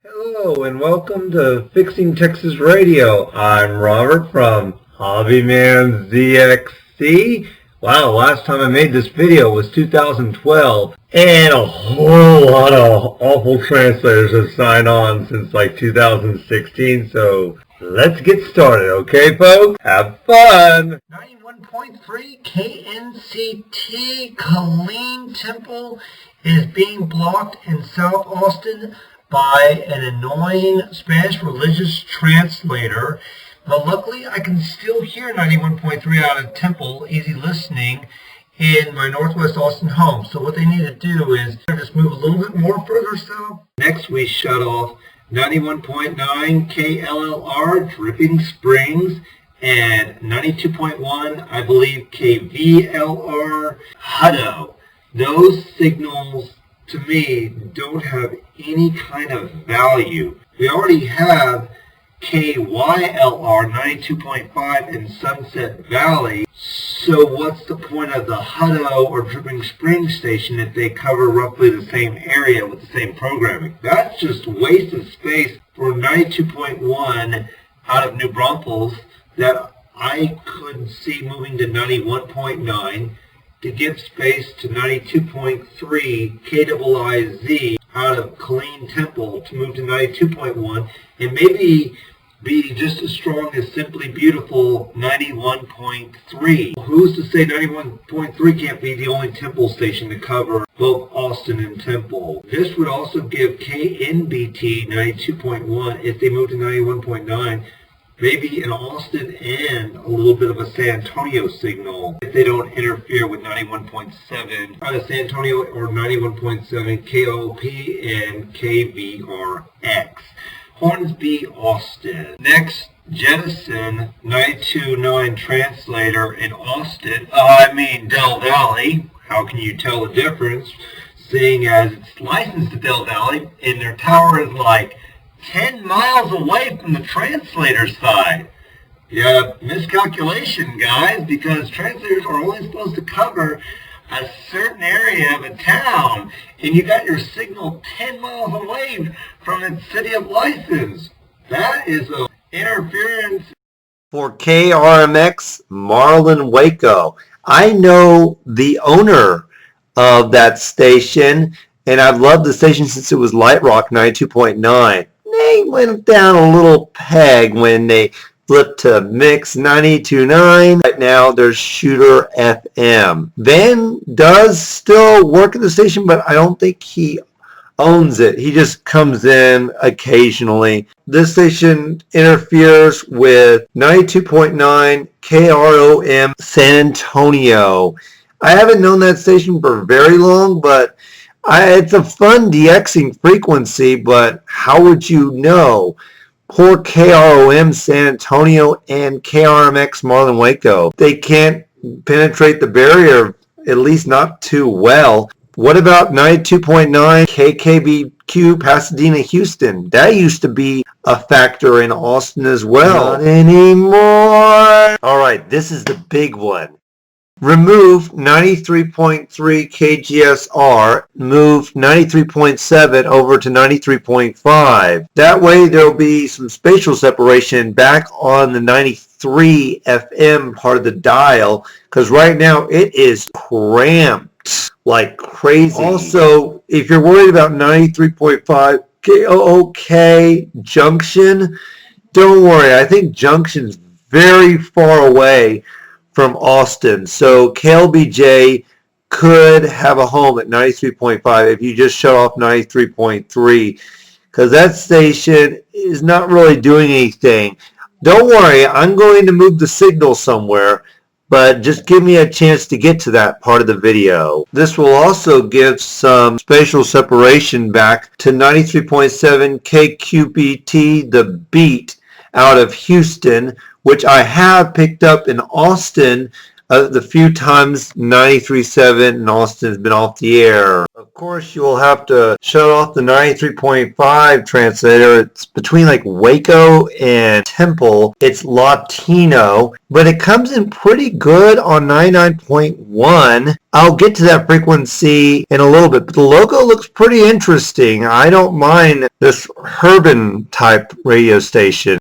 Hello and welcome to Fixing Texas Radio. I'm Robert from Hobbyman ZXC. Wow, last time I made this video was 2012 and a whole lot of awful translators have signed on since like 2016, so let's get started, okay folks? Have fun! 91.3 KNCT Killeen Temple is being blocked in South Austin by an annoying Spanish religious translator. But luckily I can still hear 91.3 out of Temple, easy listening, in my Northwest Austin home. So what they need to do is just move a little bit more further south. Next we shut off 91.9 KLLR Dripping Springs and 92.1 I believe KVLR Hutto. Those signals to me don't have any kind of value. We already have KYLR 92.5 in Sunset Valley, so what's the point of the Hutto or Dripping Springs station if they cover roughly the same area with the same programming? That's just wasted space for 92.1 out of New Braunfels that I could see moving to 91.9 to give space to 92.3 KIIZ out of Killeen Temple to move to 92.1 and maybe be just as strong as Simply Beautiful 91.3. Who's to say 91.3 can't be the only Temple station to cover both Austin and Temple? This would also give KNBT 92.1 if they move to 91.9. Maybe in Austin and a little bit of a San Antonio signal if they don't interfere with 91.7 out of San Antonio or 91.7 KOP and KVRX. Hornsby, Austin. Next, jettison 92.9 translator in Austin. Del Valley. How can you tell the difference, seeing as it's licensed to Del Valley and their tower is like 10 miles away from the translator side? Yeah, miscalculation, guys, because translators are only supposed to cover a certain area of a town, and you got your signal 10 miles away from its city of license. That is an interference. For KRMX Marlin Waco, I know the owner of that station, and I've loved the station since it was Light Rock 92.9. They went down a little peg when they flipped to Mix 92.9. Right now there's Shooter FM. Van does still work at the station, but I don't think he owns it. He just comes in occasionally. This station interferes with 92.9 KROM San Antonio. I haven't known that station for very long, but it's a fun DXing frequency, but how would you know? Poor KROM San Antonio and KRMX Marlin Waco. They can't penetrate the barrier, at least not too well. What about 92.9 KKVQ Pasadena, Houston? That used to be a factor in Austin as well. Not anymore. All right, this is the big one. Remove 93.3 KGSR, move 93.7 over to 93.5. That way there'll be some spatial separation back on the 93 FM part of the dial, because right now it is cramped like crazy. Also, if you're worried about 93.5 KOOK Junction, don't worry. I think Junction's very far away from Austin, so KLBJ could have a home at 93.5 if you just shut off 93.3, because that station is not really doing anything. Don't worry, I'm going to move the signal somewhere, but just give me a chance to get to that part of the video. This will also give some spatial separation back to 93.7 KQBT, the Beat, out of Houston, which I have picked up in Austin the few times 93.7 in Austin has been off the air. Of course, you will have to shut off the 93.5 translator. It's between like Waco and Temple. It's Latino, but it comes in pretty good on 99.1. I'll get to that frequency in a little bit, but the logo looks pretty interesting. I don't mind this urban type radio station.